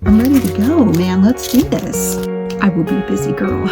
I'm ready to go, man. Let's do this. I will be a busy girl.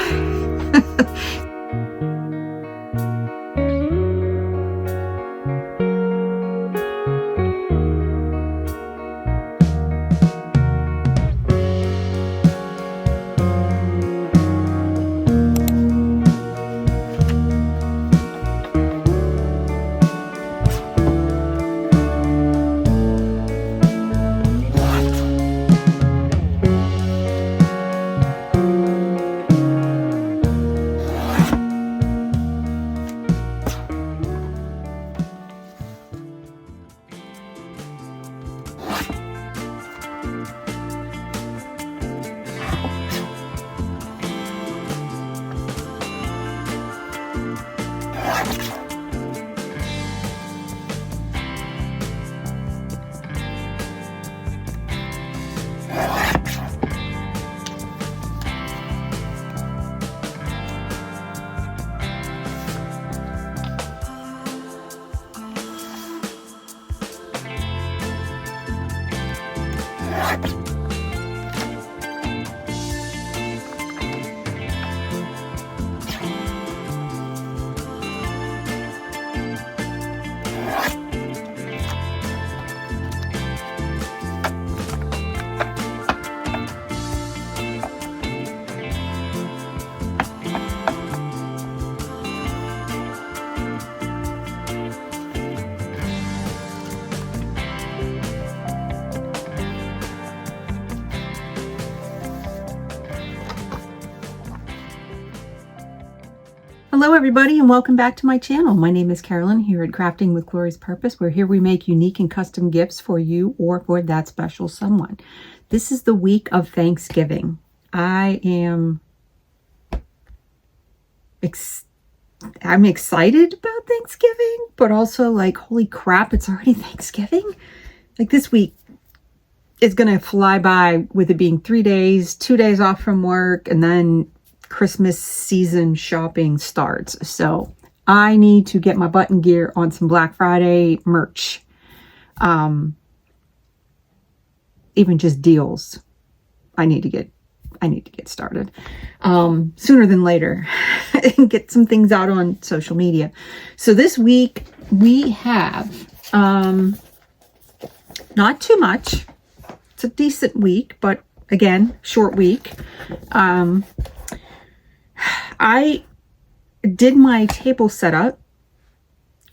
Hello everybody and welcome back to my channel. My name is Carolyn here at Crafting with Glorious Purpose, where here we make unique and custom gifts for you or for that special someone. This is the week of Thanksgiving. I'm excited about Thanksgiving, but also like, holy crap, it's already Thanksgiving. Like this week is gonna fly by with it being 3 days, 2 days off from work, and then Christmas season shopping starts. So I need to get my button gear on some Black Friday merch. Even just deals. I need to get started sooner than later and get some things out on social media. So this week we have not too much. It's a decent week, but again, short week. I did my table setup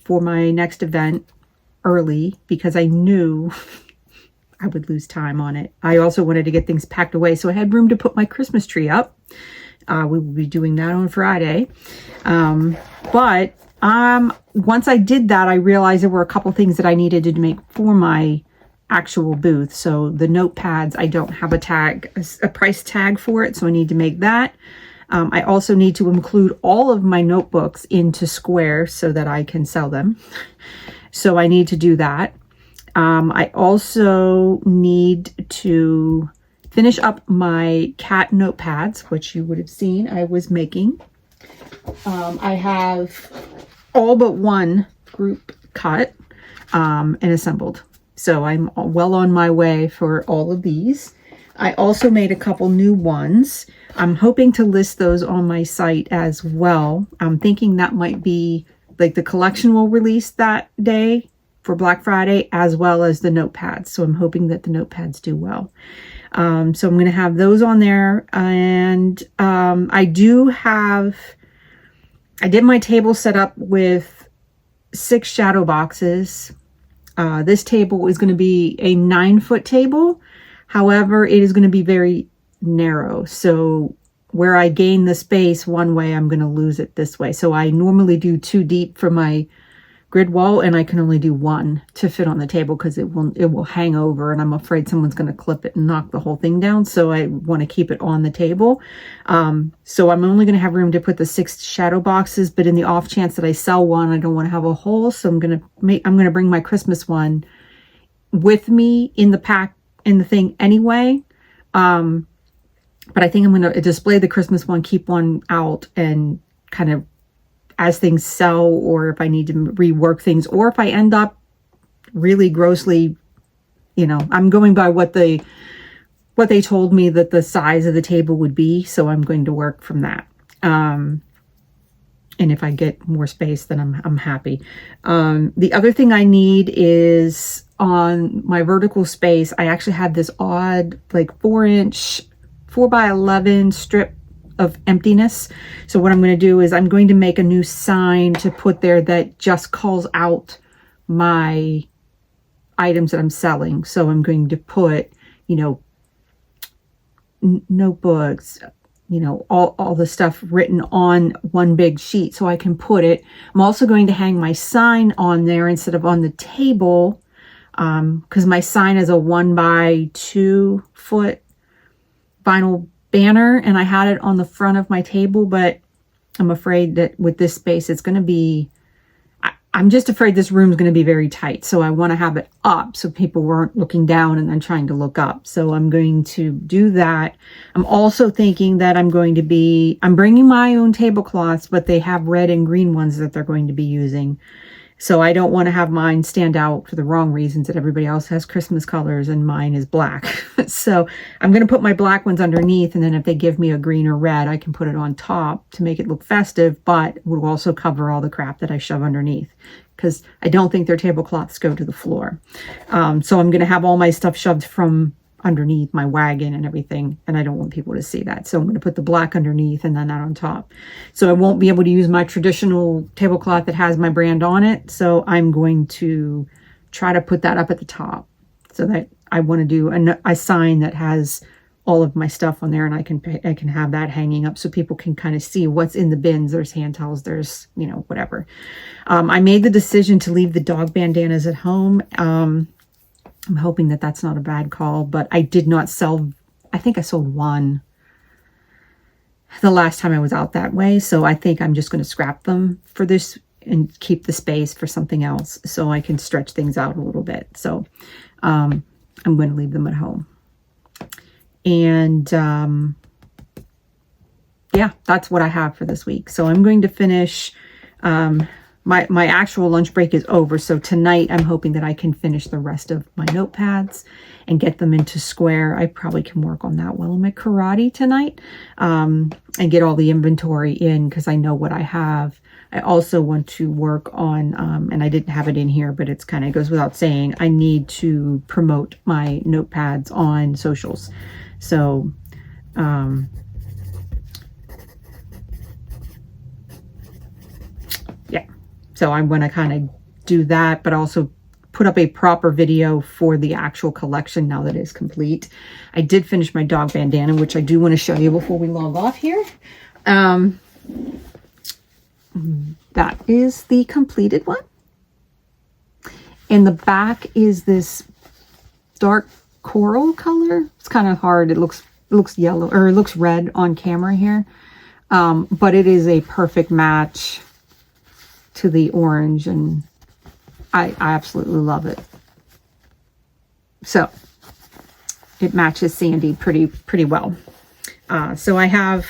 for my next event early because I knew I would lose time on it. I also wanted to get things packed away so I had room to put my Christmas tree up. We will be doing that on Friday. But once I did that, I realized there were a couple things that I needed to make for my actual booth. So the notepads, I don't have a price tag for it, so I need to make that. I also need to include all of my notebooks into square so that I can sell them. So I need to do that. I also need to finish up my cat notepads, which you would have seen I was making. I have all but one group cut and assembled. So I'm well on my way for all of these. I also made a couple new ones. I'm hoping to list those on my site as well. I'm thinking that might be like the collection will release that day for Black Friday, as well as the notepads. So I'm hoping that the notepads do well. So I'm going to have those on there. And I did my table set up with 6 shadow boxes. This table is going to be a 9-foot table. However, it is going to be very narrow. So where I gain the space one way, I'm going to lose it this way. So I normally do 2 deep for my grid wall, and I can only do 1 to fit on the table because it will hang over, and I'm afraid someone's going to clip it and knock the whole thing down. So I want to keep it on the table. So I'm only going to have room to put the 6 shadow boxes, but in the off chance that I sell one, I don't want to have a hole. So I'm going to bring my Christmas one with me in the thing anyway. But I think I'm going to display the Christmas one, keep one out, and kind of as things sell, or if I need to rework things, or if I end up really grossly, I'm going by what the what they told me that the size of the table would be. So I'm going to work from that. And if I get more space, then I'm happy. The other thing I need is on my vertical space, I actually have this odd, like 4-inch, 4x11 strip of emptiness. So what I'm going to do is I'm going to make a new sign to put there that just calls out my items that I'm selling. So I'm going to put, you know, notebooks, you know, all the stuff written on one big sheet so I can put it. I'm also going to hang my sign on there instead of on the table, because my sign is a 1x2 foot vinyl banner, and I had it on the front of my table, but I'm afraid that with this space, it's going to be, I'm just afraid this room is going to be very tight. So I want to have it up so people weren't looking down and then trying to look up. So I'm going to do that. I'm also thinking that I'm bringing my own tablecloths, but they have red and green ones that they're going to be using. So I don't want to have mine stand out for the wrong reasons that everybody else has Christmas colors and mine is black. So I'm going to put my black ones underneath, and then if they give me a green or red, I can put it on top to make it look festive, but it will also cover all the crap that I shove underneath, because I don't think their tablecloths go to the floor. So I'm going to have all my stuff shoved from underneath my wagon and everything, and I don't want people to see that. So I'm going to put the black underneath and then that on top. So I won't be able to use my traditional tablecloth that has my brand on it. So I'm going to try to put that up at the top, so that I want to do a sign that has all of my stuff on there, and I can have that hanging up so people can kind of see what's in the bins. There's hand towels, there's, you know, whatever. I made the decision to leave the dog bandanas at home. I'm hoping that that's not a bad call, but I did not sell, I think I sold one the last time I was out that way. So I think I'm just going to scrap them for this and keep the space for something else so I can stretch things out a little bit. So I'm going to leave them at home. And yeah, that's what I have for this week. So I'm going to finish, my actual lunch break is over. So tonight I'm hoping that I can finish the rest of my notepads and get them into square. I probably can work on that while I'm at karate tonight, and get all the inventory in, because I know what I have. I also want to work on, and I didn't have it in here, but it's kind of goes without saying, I need to promote my notepads on socials. So, yeah. So I'm going to kind of do that, but also put up a proper video for the actual collection now that it is complete. I did finish my dog bandana, which I do want to show you before we log off here. That is the completed one. And the back is this dark coral color. It's kind of hard. It looks yellow, or it looks red on camera here. But it is a perfect match to the orange, and I absolutely love it. So it matches Sandy pretty well. So I have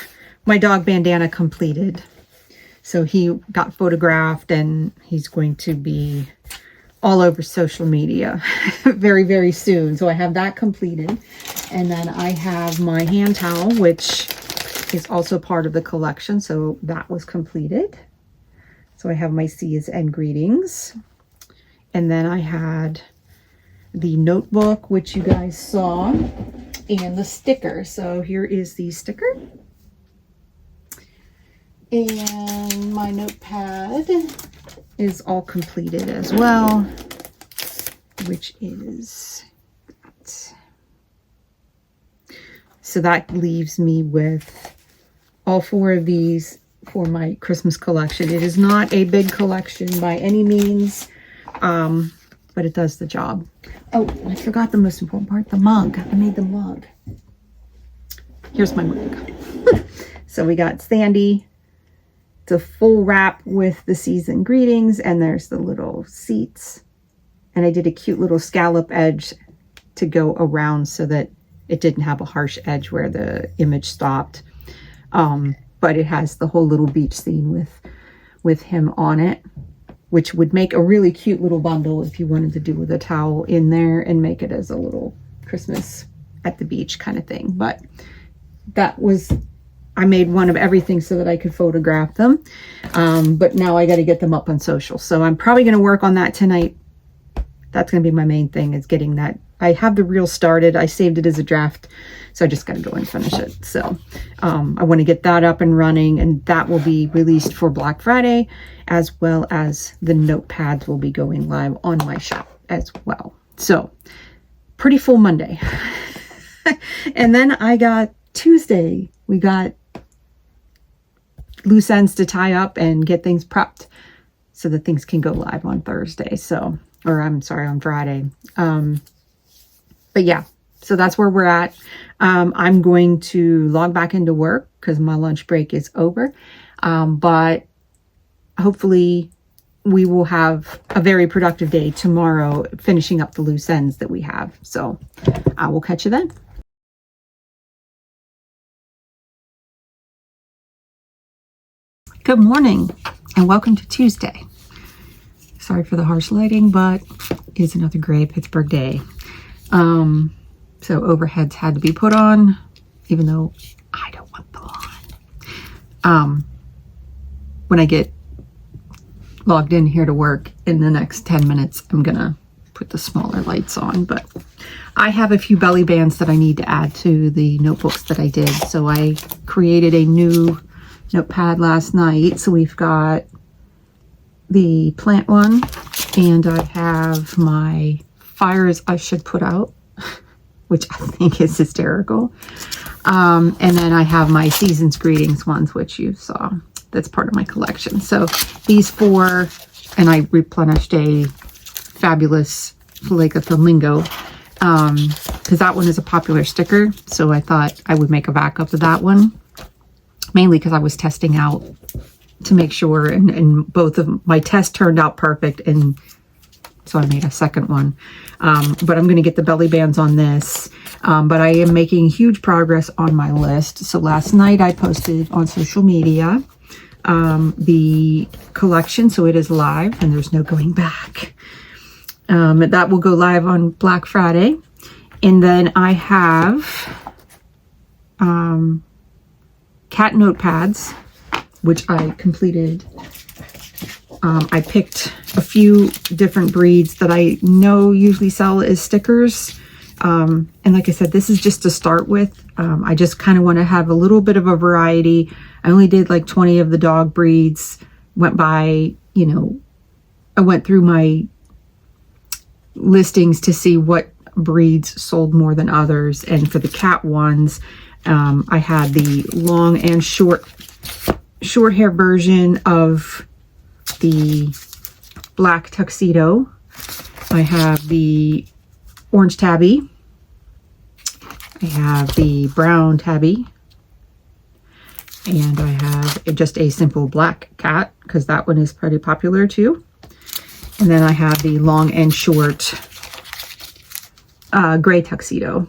my dog bandana completed. So he got photographed, and he's going to be all over social media very, very soon. So I have that completed. And then I have my hand towel, which is also part of the collection. So that was completed. So I have my C's and greetings. And then I had the notebook, which you guys saw, and the sticker. So here is the sticker. And my notepad is all completed as well, which is that. So that leaves me with all 4 of these for my Christmas collection. It is not a big collection by any means, but it does the job. Oh, I forgot the most important part, the mug. I made the mug. Here's my mug. So we got Sandy. It's a full wrap with the season greetings, and there's the little seats. And I did a cute little scallop edge to go around so that it didn't have a harsh edge where the image stopped. But it has the whole little beach scene with him on it, which would make a really cute little bundle if you wanted to do with a towel in there and make it as a little Christmas at the beach kind of thing. But that was, I made one of everything so that I could photograph them. But now I got to get them up on social. So I'm probably going to work on that tonight. That's going to be my main thing, is getting that. I have the reel started. I saved it as a draft. So I just got to go and finish it. So I want to get that up and running, and that will be released for Black Friday, as well as the notepads will be going live on my shop as well. So pretty full Monday. And then I got Tuesday. We got loose ends to tie up and get things prepped so that things can go live on Thursday. So, or I'm sorry, on Friday. But yeah, so that's where we're at. I'm going to log back into work because my lunch break is over. But hopefully we will have a very productive day tomorrow, finishing up the loose ends that we have. So I will catch you then. Good morning and welcome to Tuesday. Sorry for the harsh lighting, but it is another gray Pittsburgh day. So overheads had to be put on, even though I don't want them on. When I get logged in here to work in the next 10 minutes, I'm gonna put the smaller lights on, but I have a few belly bands that I need to add to the notebooks that I did. So I created a new notepad last night. So we've got the plant one, and I have my fires I should put out, which I think is hysterical. And then I have my season's greetings ones, which you saw. That's part of my collection. So these four, and I replenished a fabulous like a flamingo, because that one is a popular sticker. So I thought I would make a backup of that one, mainly because I was testing out to make sure, and both of my tests turned out perfect, and so I made a second one. But I'm going to get the belly bands on this. But I am making huge progress on my list. So last night I posted on social media the collection, so it is live and there's no going back. That will go live on Black Friday. And then I have cat notepads, which I completed. I picked a few different breeds that I know usually sell as stickers. And like I said, this is just to start with. I just kind of want to have a little bit of a variety. I only did like 20 of the dog breeds. Went by, you know, I went through my listings to see what breeds sold more than others. And for the cat ones, I had the long and short hair version of the black tuxedo. I have the orange tabby. I have the brown tabby. And I have just a simple black cat, because that one is pretty popular too. And then I have the long and short gray tuxedo.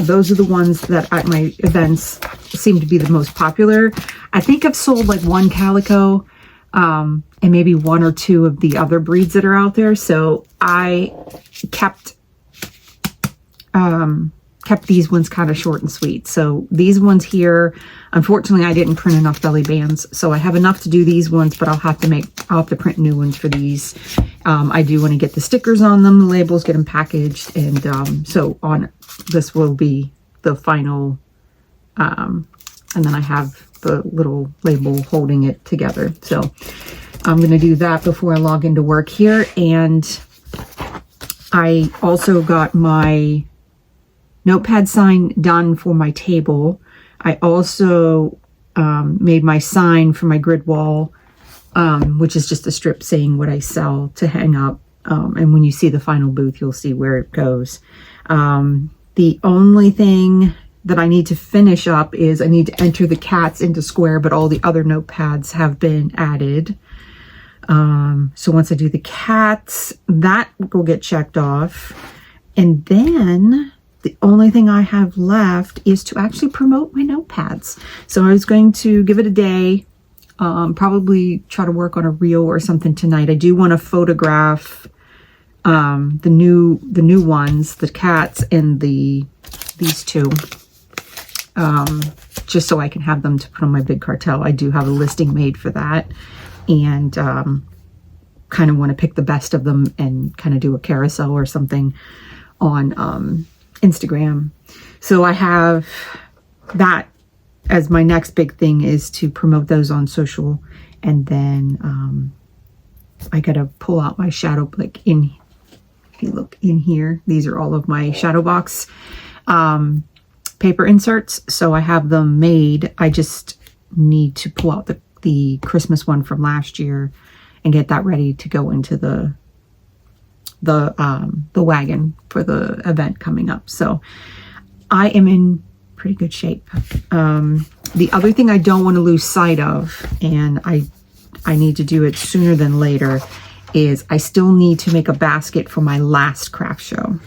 Those are the ones that at my events seem to be the most popular. I think I've sold like one calico, and maybe one or two of the other breeds that are out there. So I kept these ones kind of short and sweet. So these ones here, unfortunately, I didn't print enough belly bands. So I have enough to do these ones, but I'll have to print new ones for these. I do want to get the stickers on them, the labels, get them packaged. And so on, this will be the final. And then I have the little label holding it together. So I'm going to do that before I log into work here. And I also got my notepad sign done for my table. I also made my sign for my grid wall, which is just a strip saying what I sell to hang up. And when you see the final booth, you'll see where it goes. The only thing that I need to finish up is I need to enter the cats into Square, but all the other notepads have been added. So once I do the cats, that will get checked off. And then the only thing I have left is to actually promote my notepads. So I was going to give it a day, probably try to work on a reel or something tonight. I do want to photograph the new ones, the cats and the these two, just so I can have them to put on my big cartel. I do have a listing made for that, and kind of want to pick the best of them and kind of do a carousel or something on Instagram. So I have that as my next big thing, is to promote those on social. And then I got to pull out my shadow, like in, if you look in here, these are all of my shadow box paper inserts. So I have them made. I just need to pull out the Christmas one from last year and get that ready to go into the wagon for the event coming up. So I am in pretty good shape. The other thing I don't want to lose sight of, and I need to do it sooner than later, is I still need to make a basket for my last craft show,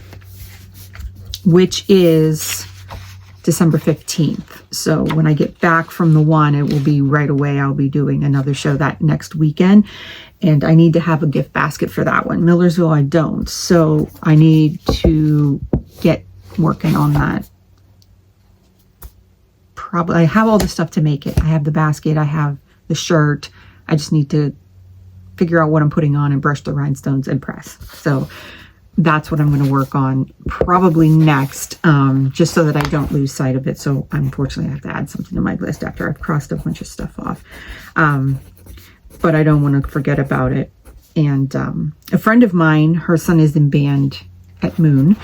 which is December 15th. So when I get back from the one, it will be right away. I'll be doing another show that next weekend, and I need to have a gift basket for that one. Millersville, I don't. So I need to get working on that. Probably, I have all the stuff to make it. I have the basket, I have the shirt. I just need to figure out what I'm putting on and brush the rhinestones and press. So that's what I'm going to work on probably next, just so that I don't lose sight of it. So unfortunately I have to add something to my list after I've crossed a bunch of stuff off. But I don't want to forget about it. And a friend of mine, her son is in band at Moon,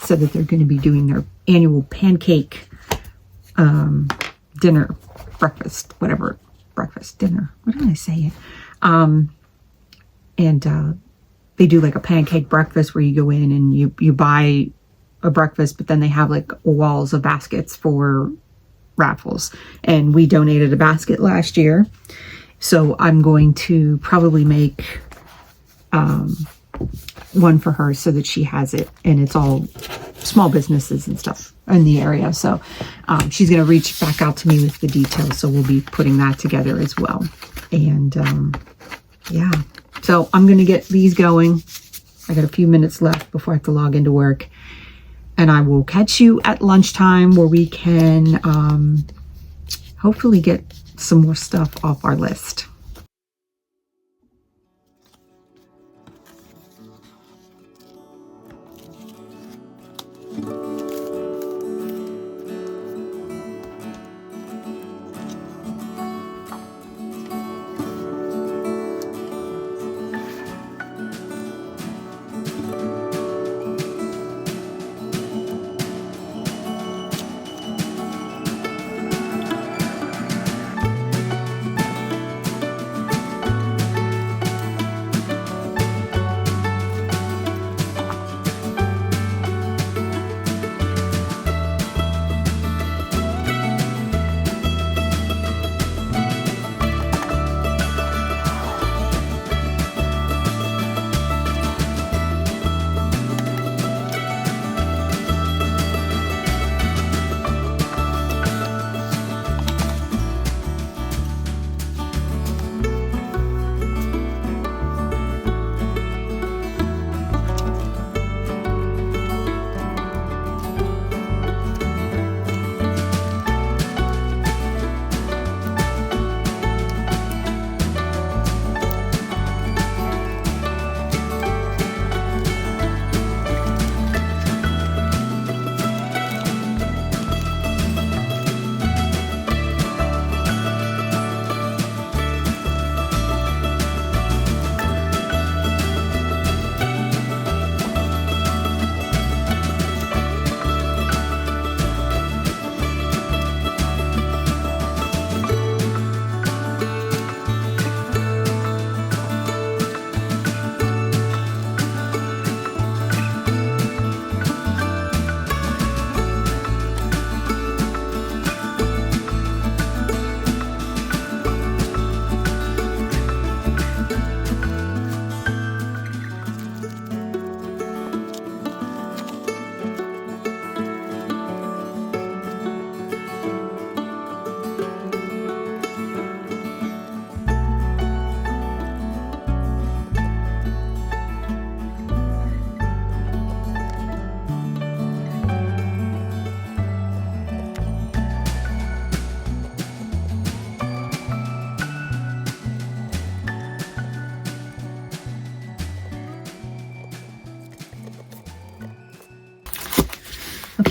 said that they're going to be doing their annual pancake dinner, breakfast, whatever, breakfast, dinner, what did I say? And they do like a pancake breakfast where you go in and you buy a breakfast, but then they have like walls of baskets for raffles. And we donated a basket last year. So I'm going to probably make one for her so that she has it, and it's all small businesses and stuff in the area. So she's going to reach back out to me with the details. So we'll be putting that together as well. And yeah, so I'm going to get these going. I got a few minutes left before I have to log into work, and I will catch you at lunchtime where we can hopefully get some more stuff off our list.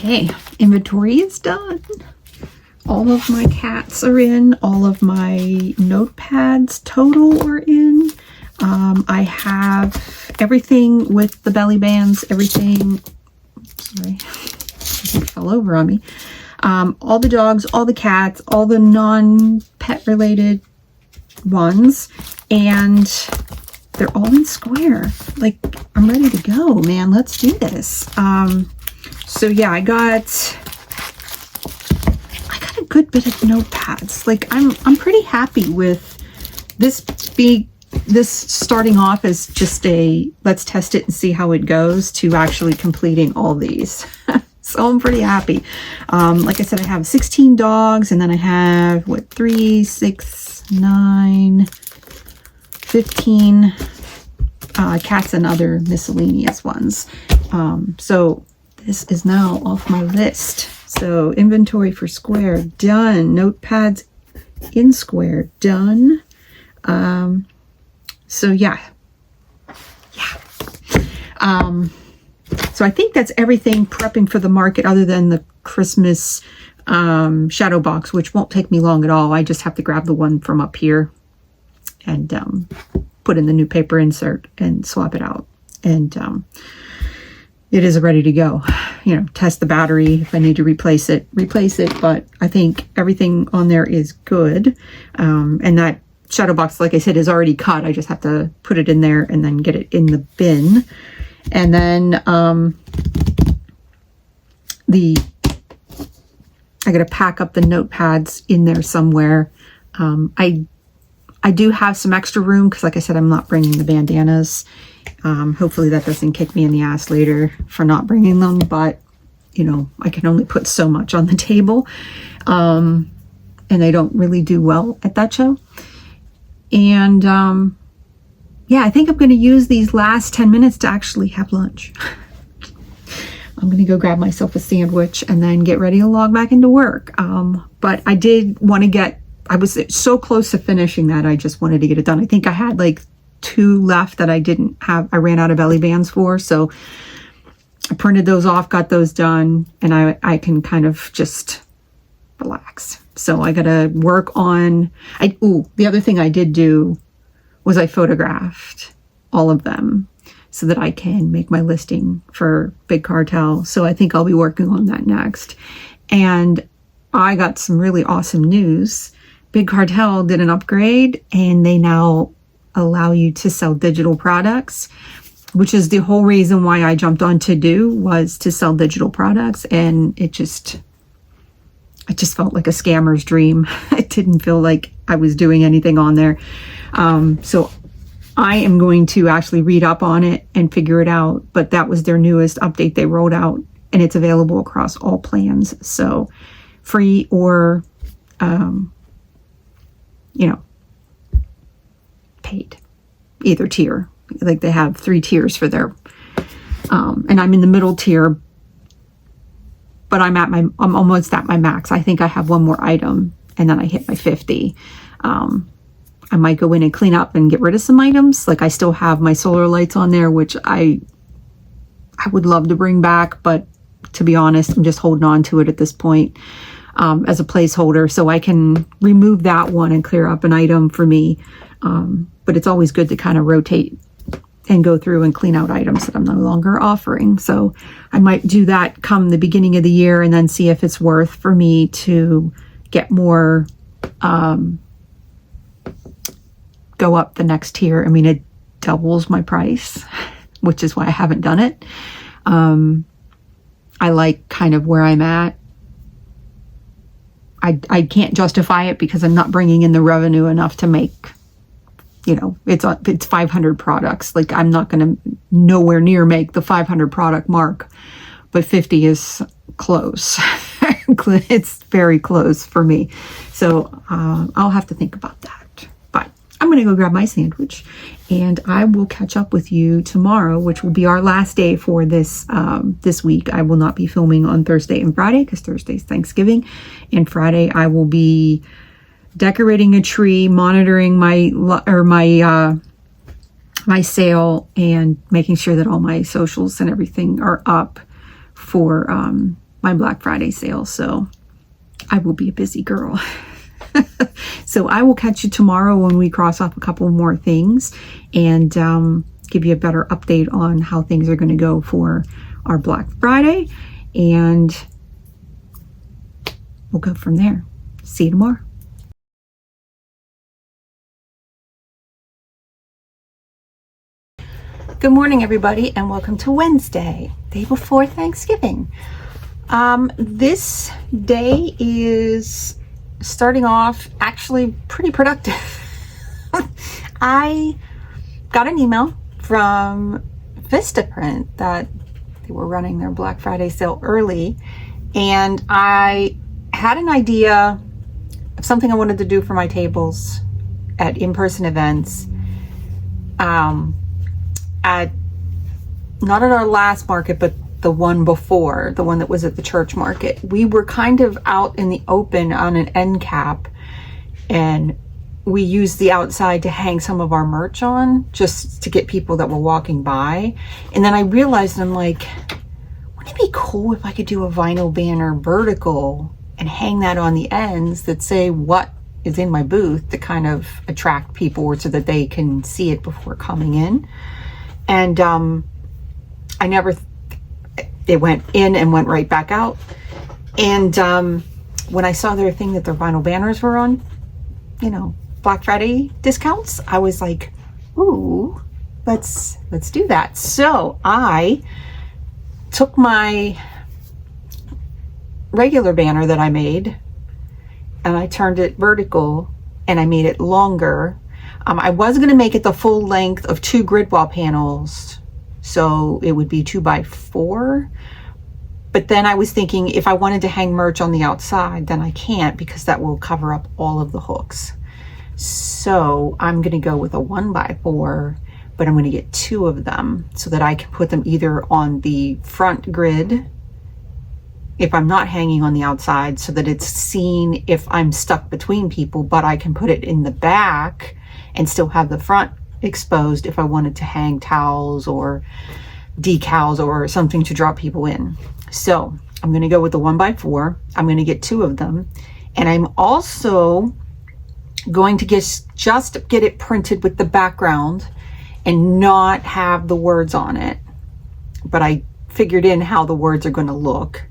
Okay, inventory is done. All of my cats are in. All of my notepads total are in. I have everything with the belly bands, everything. Sorry, it fell over on me. All the dogs, all the cats, all the non-pet related ones, and they're all in square. Like, I'm ready to go, man. Let's do this. So yeah, I got a good bit of notepads. Like, I'm pretty happy with this starting off as just a let's test it and see how it goes to actually completing all these. So I'm pretty happy. Like I said, I have 16 dogs, and then I have 3, 6, 9, 15 cats and other miscellaneous ones. So this is now off my list. So inventory for square done. Notepads in square done. So yeah. So I think that's everything prepping for the market other than the Christmas shadow box, which won't take me long at all. I just have to grab the one from up here and put in the new paper insert and swap it out. And it is ready to go. You know, test the battery. If I need to replace it. But I think everything on there is good. And that shadow box, like I said, is already cut. I just have to put it in there and then get it in the bin. And then I got to pack up the notepads in there somewhere. I do have some extra room because, like I said, I'm not bringing the bandanas. Hopefully that doesn't kick me in the ass later for not bringing them, but you know, I can only put so much on the table. And they don't really do well at that show. And yeah, I think I'm going to use these last 10 minutes to actually have lunch. I'm going to go grab myself a sandwich and then get ready to log back into work. But I did want to I was so close to finishing that. I just wanted to get it done. I think I had like 2 left that I didn't have. I ran out of belly bands for. So I printed those off, got those done, and I can kind of just relax. So I got to work on, the other thing I did do was I photographed all of them so that I can make my listing for Big Cartel. So I think I'll be working on that next. And I got some really awesome news. Big Cartel did an upgrade and they now allow you to sell digital products, which is the whole reason why I jumped on To Do, was to sell digital products. And it just felt like a scammer's dream. It didn't feel like I was doing anything on there. So I am going to actually read up on it and figure it out. But that was their newest update they rolled out, and it's available across all plans. So free or, paid, either tier. Like they have 3 tiers for their, and I'm in the middle tier, but I'm almost at my max. I think I have one more item and then I hit my 50. I might go in and clean up and get rid of some items. Like I still have my solar lights on there, which I would love to bring back, but to be honest, I'm just holding on to it at this point as a placeholder, so I can remove that one and clear up an item for me. But it's always good to kind of rotate and go through and clean out items that I'm no longer offering. So I might do that come the beginning of the year and then see if it's worth for me to get more, go up the next tier. I mean, it doubles my price, which is why I haven't done it. I like kind of where I'm at. I can't justify it because I'm not bringing in the revenue enough to make, it's 500 products. Like I'm not going to nowhere near make the 500 product mark, but 50 is close. It's very close for me. So I'll have to think about that. But I'm going to go grab my sandwich and I will catch up with you tomorrow, which will be our last day for this week. I will not be filming on Thursday and Friday because Thursday's Thanksgiving, and Friday I will be decorating a tree, monitoring my sale, and making sure that all my socials and everything are up for my Black Friday sale. So I will be a busy girl. So I will catch you tomorrow when we cross off a couple more things and give you a better update on how things are going to go for our Black Friday. And we'll go from there. See you tomorrow. Good morning, everybody, and welcome to Wednesday, day before Thanksgiving. This day is starting off actually pretty productive. I got an email from Vistaprint that they were running their Black Friday sale early, and I had an idea of something I wanted to do for my tables at in-person events. At not at our last market, but the one before, the one that was at the church market. We were kind of out in the open on an end cap, and we used the outside to hang some of our merch on, just to get people that were walking by. And then I realized, I'm like, wouldn't it be cool if I could do a vinyl banner vertical and hang that on the ends that say what is in my booth to kind of attract people so that they can see it before coming in. And I never, it went in and went right back out. And when I saw their thing that their vinyl banners were on, you know, Black Friday discounts, I was like, ooh, let's do that. So I took my regular banner that I made and I turned it vertical and I made it longer. I was going to make it the full length of 2 grid wall panels, so it would be 2x4. But then I was thinking if I wanted to hang merch on the outside, then I can't, because that will cover up all of the hooks. So I'm going to go with a 1x4, but I'm going to get 2 of them so that I can put them either on the front grid if I'm not hanging on the outside, so that it's seen if I'm stuck between people, but I can put it in the back and still have the front exposed if I wanted to hang towels or decals or something to draw people in. So I'm going to go with the 1x4. I'm going to get 2 of them. And I'm also going to just get it printed with the background and not have the words on it. But I figured in how the words are going to look,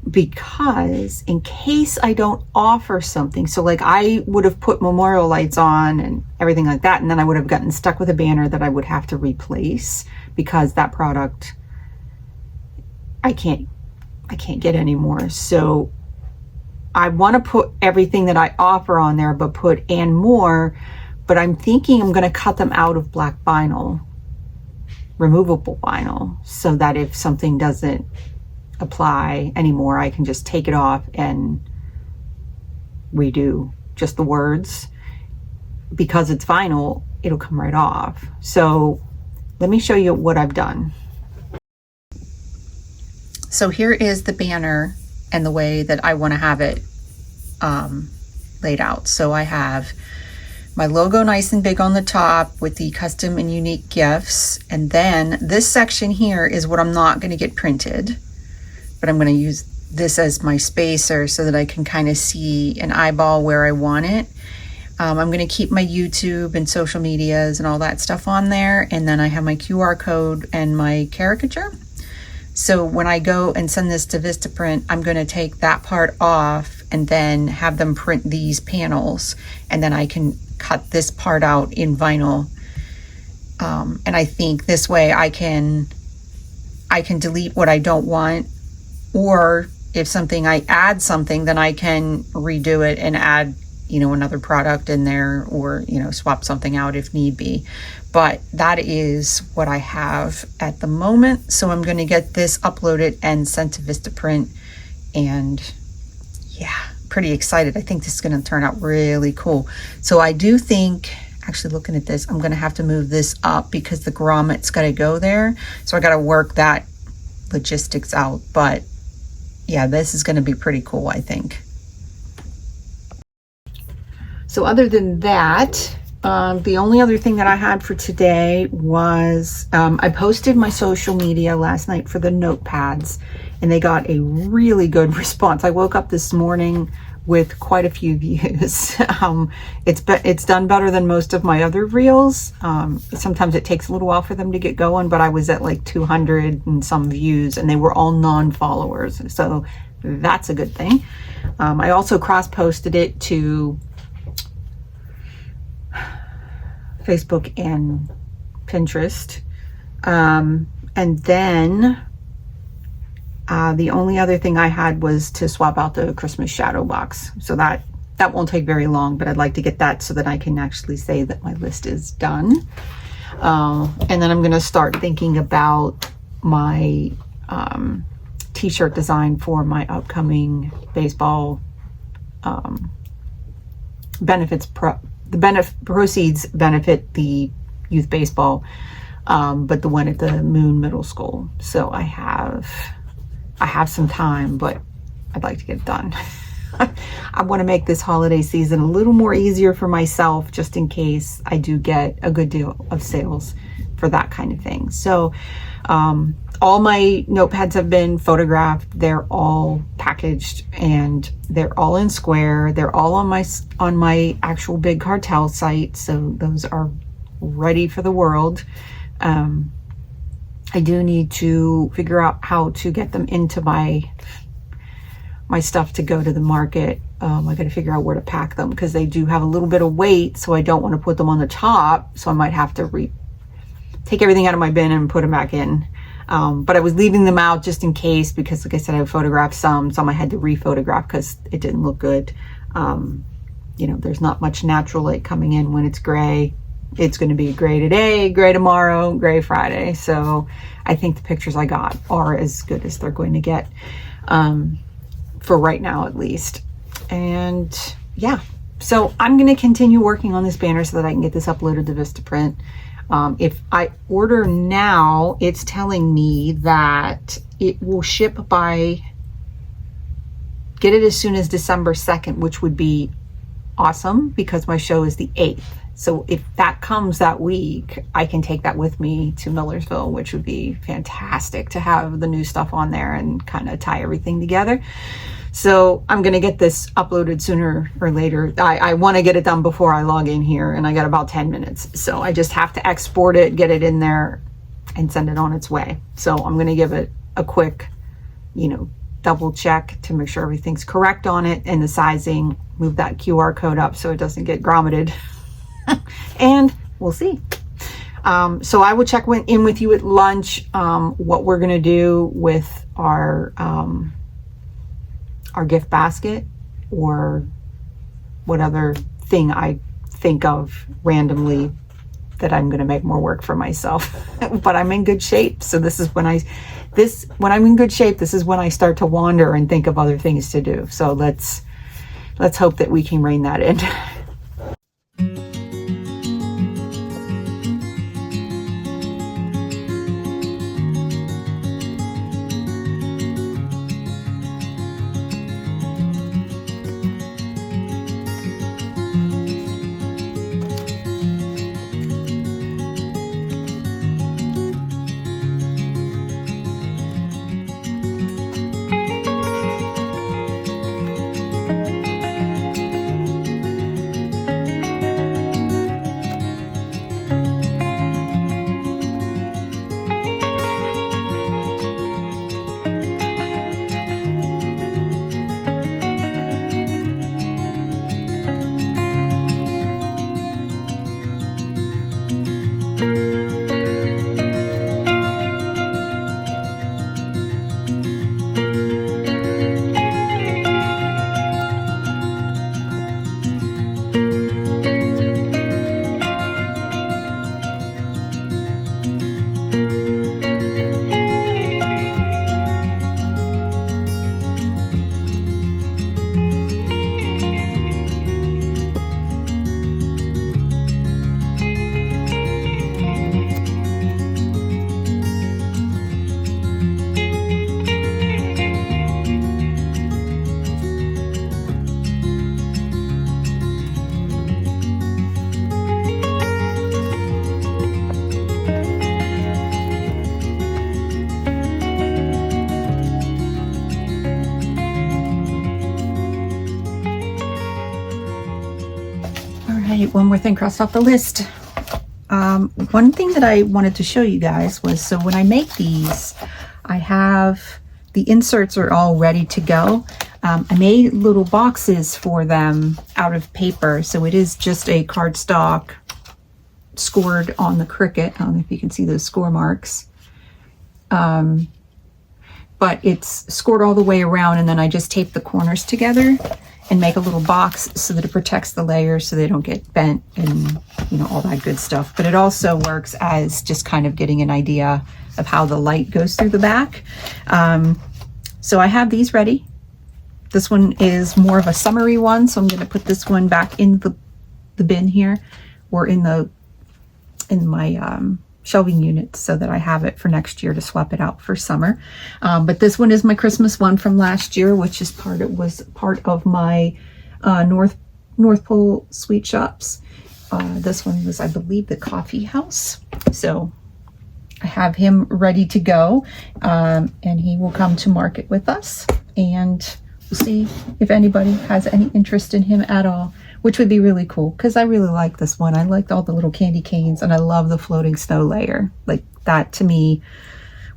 because in case I don't offer something, so like I would have put memorial lights on and everything like that, and then I would have gotten stuck with a banner that I would have to replace, because that product I can't get anymore. So I want to put everything that I offer on there, but put and more, but I'm thinking I'm going to cut them out of black vinyl, removable vinyl, so that if something doesn't apply anymore, I can just take it off and redo just the words. Because it's vinyl, it'll come right off. So let me show you what I've done. So here is the banner and the way that I want to have it laid out. So I have my logo nice and big on the top with the custom and unique gifts, and then this section here is what I'm not going to get printed, but I'm going to use this as my spacer so that I can kind of see an eyeball where I want it. I'm going to keep my YouTube and social medias and all that stuff on there. And then I have my QR code and my caricature. So when I go and send this to Vistaprint, I'm going to take that part off and then have them print these panels. And then I can cut this part out in vinyl. And I think this way I can delete what I don't want. Or if I add something, then I can redo it and add, another product in there, or, swap something out if need be. But that is what I have at the moment. So I'm going to get this uploaded and sent to Vistaprint. And yeah, pretty excited. I think this is going to turn out really cool. So I do think, actually looking at this, I'm going to have to move this up because the grommet's got to go there. So I got to work that logistics out. But yeah, this is going to be pretty cool, I think. So other than that, the only other thing that I had for today was I posted my social media last night for the notepads, and they got a really good response. I woke up this morning with quite a few views. It's done better than most of my other reels. Sometimes it takes a little while for them to get going, but I was at like 200 and some views, and they were all non-followers, so that's a good thing. I also cross-posted it to Facebook and Pinterest, and then the only other thing I had was to swap out the Christmas shadow box. So that won't take very long, but I'd like to get that so that I can actually say that my list is done. And then I'm going to start thinking about my t-shirt design for my upcoming baseball proceeds benefit the youth baseball, but the one at the Moon Middle School. So I have some time, but I'd like to get it done. I want to make this holiday season a little more easier for myself, just in case I do get a good deal of sales for that kind of thing. So all my notepads have been photographed. They're all packaged and they're all in square. They're all on my actual big cartel site. So those are ready for the world. I do need to figure out how to get them into my stuff to go to the market. I got to figure out where to pack them because they do have a little bit of weight, so I don't want to put them on the top. So I might have to take everything out of my bin and put them back in. But I was leaving them out just in case, because like I said, I photographed some I had to re-photograph because it didn't look good. There's not much natural light coming in when it's gray. It's going to be gray today, gray tomorrow, gray Friday. So I think the pictures I got are as good as they're going to get, for right now at least. And yeah, so I'm going to continue working on this banner so that I can get this uploaded to Vistaprint. If I order now, it's telling me that it will ship get it as soon as December 2nd, which would be awesome because my show is the 8th. So if that comes that week, I can take that with me to Millersville, which would be fantastic to have the new stuff on there and kind of tie everything together. So I'm going to get this uploaded sooner or later. I want to get it done before I log in here, and I got about 10 minutes. So I just have to export it, get it in there, and send it on its way. So I'm going to give it a quick, double check to make sure everything's correct on it and the sizing, move that QR code up so it doesn't get grommeted. And we'll see. So I will check in with you at lunch, what we're going to do with our gift basket, or what other thing I think of randomly that I'm going to make more work for myself. But I'm in good shape. So this is when I'm in good shape, this is when I start to wander and think of other things to do. So let's hope that we can rein that in. right, one more thing crossed off the list. One thing that I wanted to show you guys was, so when I make these, I have the inserts are all ready to go. I made little boxes for them out of paper, so it is just a cardstock scored on the Cricut. I don't know if you can see those score marks. But it's scored all the way around, and then I just tape the corners together and make a little box so that it protects the layers so they don't get bent and, you know, all that good stuff. But it also works as just kind of getting an idea of how the light goes through the back. So I have these ready. This one is more of a summery one, so I'm going to put this one back in the bin here, or in my shelving unit, so that I have it for next year to swap it out for summer. But this one is my Christmas one from last year, which is was part of my North Pole Sweet Shops. This one was, I believe, the coffee house. So I have him ready to go, and he will come to market with us, and we'll see if anybody has any interest in him at all, which would be really cool, because I really like this one. I liked all the little candy canes, and I love the floating snow layer. Like, that to me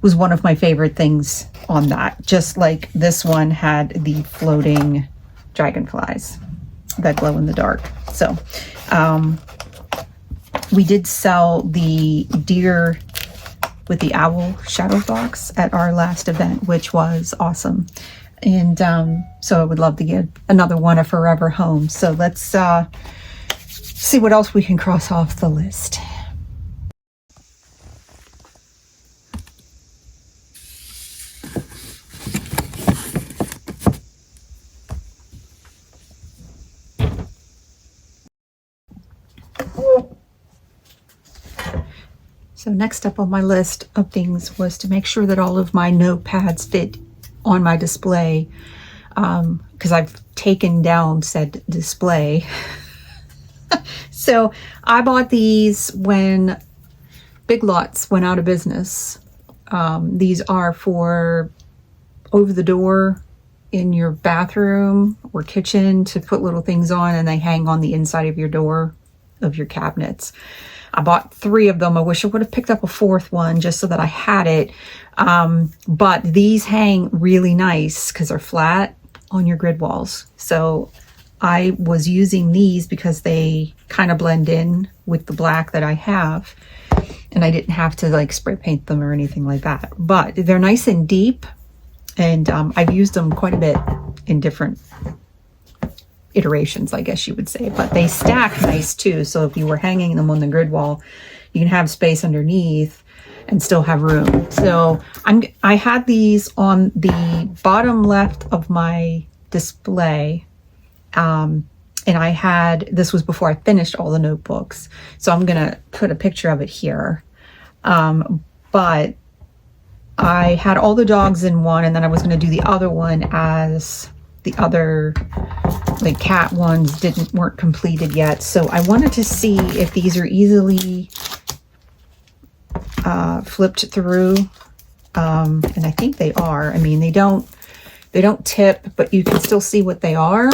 was one of my favorite things on that. Just like this one had the floating dragonflies that glow in the dark. So we did sell the deer with the owl shadow box at our last event, which was awesome. And so I would love to get another one, a forever home. So let's see what else we can cross off the list. So next up on my list of things was to make sure that all of my notepads fit on my display, because I've taken down said display. So I bought these when Big Lots went out of business. These are for over the door in your bathroom or kitchen to put little things on, and they hang on the inside of your door of your cabinets. I bought 3 of them. I wish I would have picked up a 4th one just so that I had it. But these hang really nice because they're flat on your grid walls. So I was using these because they kind of blend in with the black that I have, and I didn't have to like spray paint them or anything like that. But they're nice and deep, and I've used them quite a bit in different iterations, I guess you would say. But they stack nice too, so if you were hanging them on the grid wall, you can have space underneath and still have room. So I had these on the bottom left of my display, and this was before I finished all the notebooks, so I'm gonna put a picture of it here. But I had all the dogs in one, and then I was gonna do the other one as the other, like, cat ones weren't completed yet. So I wanted to see if these are easily flipped through, and I think they are. I mean, they don't tip, but you can still see what they are.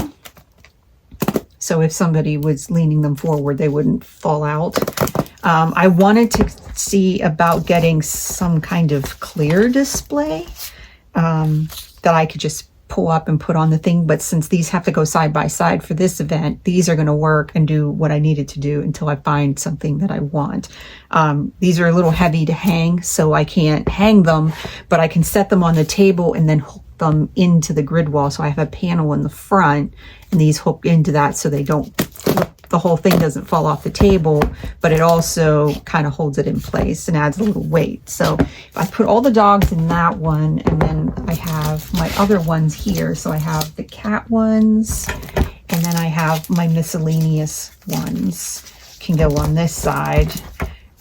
So if somebody was leaning them forward, they wouldn't fall out. I wanted to see about getting some kind of clear display that I could just pull up and put on the thing. But since these have to go side by side for this event, these are going to work and do what I needed to do until I find something that I want. These are a little heavy to hang, so I can't hang them, but I can set them on the table and then hook them into the grid wall. So I have a panel in the front, and these hook into that so they don't, the whole thing doesn't fall off the table, but it also kind of holds it in place and adds a little weight. So if I put all the dogs in that one, and then I have my other ones here. So I have the cat ones, and then I have my miscellaneous ones can go on this side.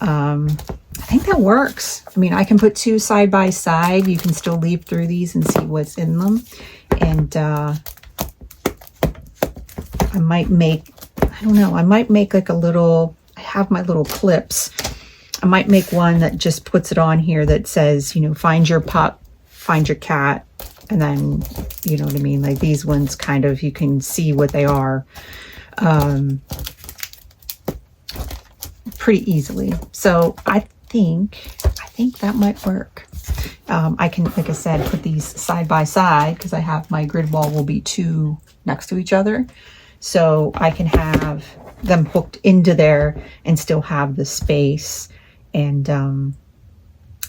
I think that works. I mean, I can put 2 side by side. You can still leaf through these and see what's in them. And I might make, I don't know, I might make like a little, I have my little clips. I might make one that just puts it on here that says, you know, find your pup, find your cat. And then, you know what I mean? Like these ones kind of, you can see what they are. pretty easily. So I think that might work. I can, like I said, put these side by side because I have my grid wall will be 2 next to each other. So I can have them hooked into there and still have the space. And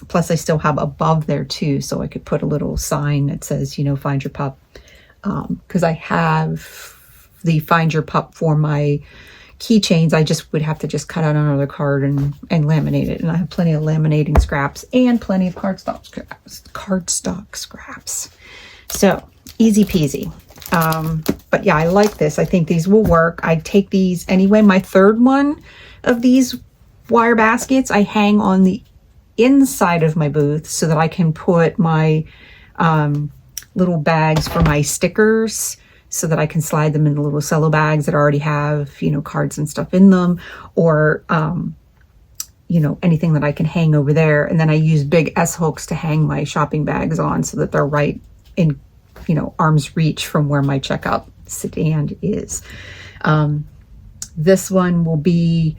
plus I still have above there too. So I could put a little sign that says, you know, find your pup. Because I have the find your pup for my keychains. I just would have to just cut out another card and laminate it. And I have plenty of laminating scraps and plenty of cardstock scraps. So easy peasy. But yeah, I like this. I think these will work. I take these anyway. My third one of these wire baskets, I hang on the inside of my booth so that I can put my little bags for my stickers, so that I can slide them into little cello bags that already have, you know, cards and stuff in them, or, you know, anything that I can hang over there. And then I use big S hooks to hang my shopping bags on so that they're right in, you know, arm's reach from where my checkout stand is. This one will be,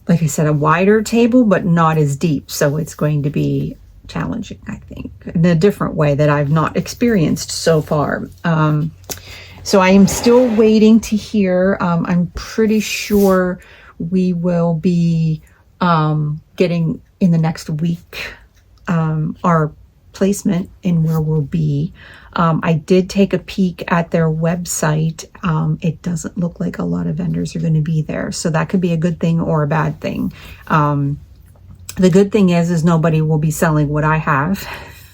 like I said, a wider table, but not as deep. So it's going to be challenging, I think, in a different way that I've not experienced so far. So I am still waiting to hear. I'm pretty sure we will be getting in the next week our placement and where we'll be. I did take a peek at their website. It doesn't look like a lot of vendors are going to be there. So that could be a good thing or a bad thing. The good thing is nobody will be selling what I have.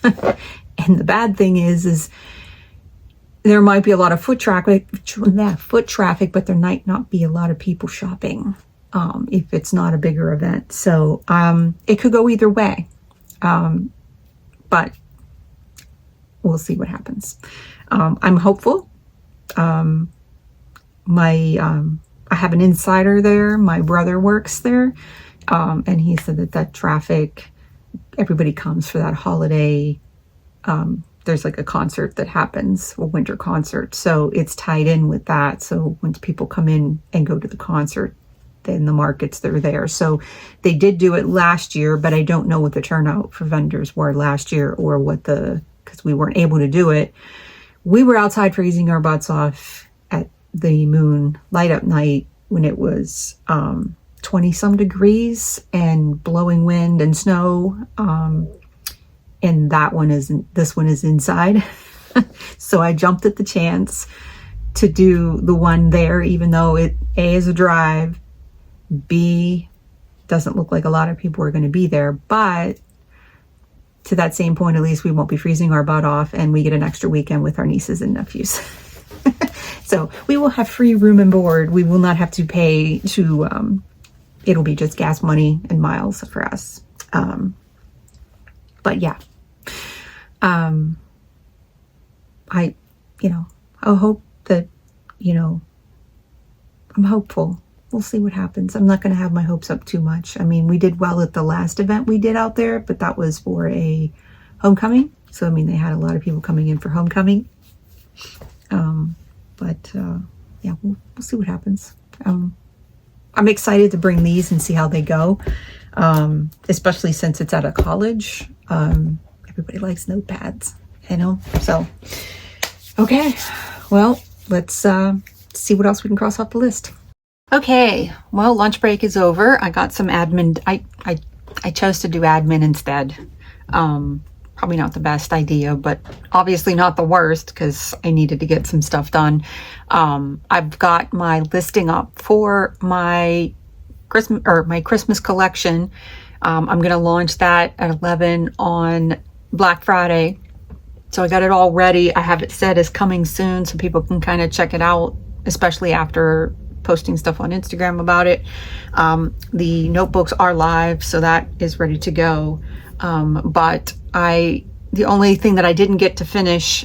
And the bad thing is there might be a lot of foot traffic, but there might not be a lot of people shopping if it's not a bigger event. So it could go either way, but we'll see what happens. I'm hopeful. I have an insider there. My brother works there, and he said that traffic, everybody comes for that holiday. There's like a concert that happens, a winter concert. So it's tied in with that. So when people come in and go to the concert, then the markets, they're there. So they did do it last year, but I don't know what the turnout for vendors were last year or because we weren't able to do it. We were outside freezing our butts off at the moon light up night when it was 20 some degrees and blowing wind and snow. And this one is inside. So I jumped at the chance to do the one there, even though A is a drive, B doesn't look like a lot of people are going to be there. But to that same point, at least we won't be freezing our butt off and we get an extra weekend with our nieces and nephews. So we will have free room and board. We will not have to pay to, it'll be just gas money and miles for us. But yeah. I hope that, I'm hopeful. We'll see what happens. I'm not going to have my hopes up too much. I mean, we did well at the last event we did out there, but that was for a homecoming. So, I mean, they had a lot of people coming in for homecoming. Yeah, we'll see what happens. I'm excited to bring these and see how they go, especially since it's at a college. Everybody likes notepads, so okay, well, let's see what else we can cross off the list. Okay, well, lunch break is over. I got some admin. I chose to do admin instead. Probably not the best idea, but obviously not the worst because I needed to get some stuff done. I've got my listing up for my Christmas collection. I'm going to launch that at 11 on Black Friday. So I got it all ready. I have it set as coming soon so people can kind of check it out, especially after posting stuff on Instagram about it. The notebooks are live, so that is ready to go. But the only thing that I didn't get to finish,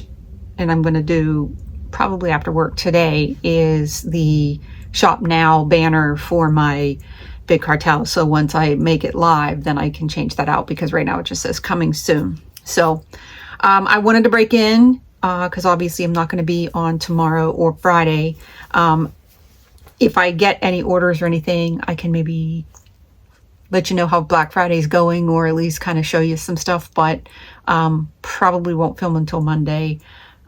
and I'm going to do probably after work today, is the Shop Now banner for my Big Cartel. So once I make it live, then I can change that out because right now it just says coming soon. So I wanted to break in because obviously I'm not going to be on tomorrow or Friday. If I get any orders or anything, I can maybe let you know how Black Friday is going, or at least kind of show you some stuff, but probably won't film until Monday.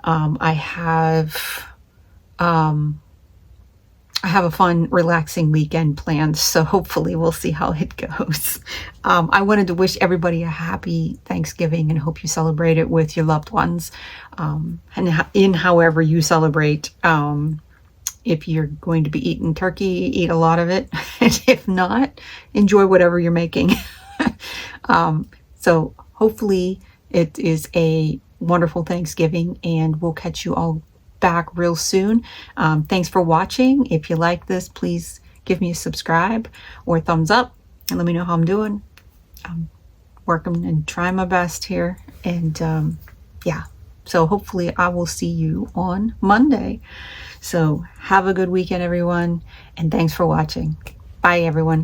I have a fun, relaxing weekend planned, so hopefully we'll see how it goes. I wanted to wish everybody a happy Thanksgiving and hope you celebrate it with your loved ones, and in however you celebrate. If you're going to be eating turkey, eat a lot of it. And if not, enjoy whatever you're making. So hopefully it is a wonderful Thanksgiving, and we'll catch you all back real soon. Thanks for watching. If you like this, please give me a subscribe or a thumbs up and let me know how I'm doing. I'm working and trying my best here. And yeah, so hopefully I will see you on Monday. So have a good weekend, everyone, and thanks for watching. Bye, everyone.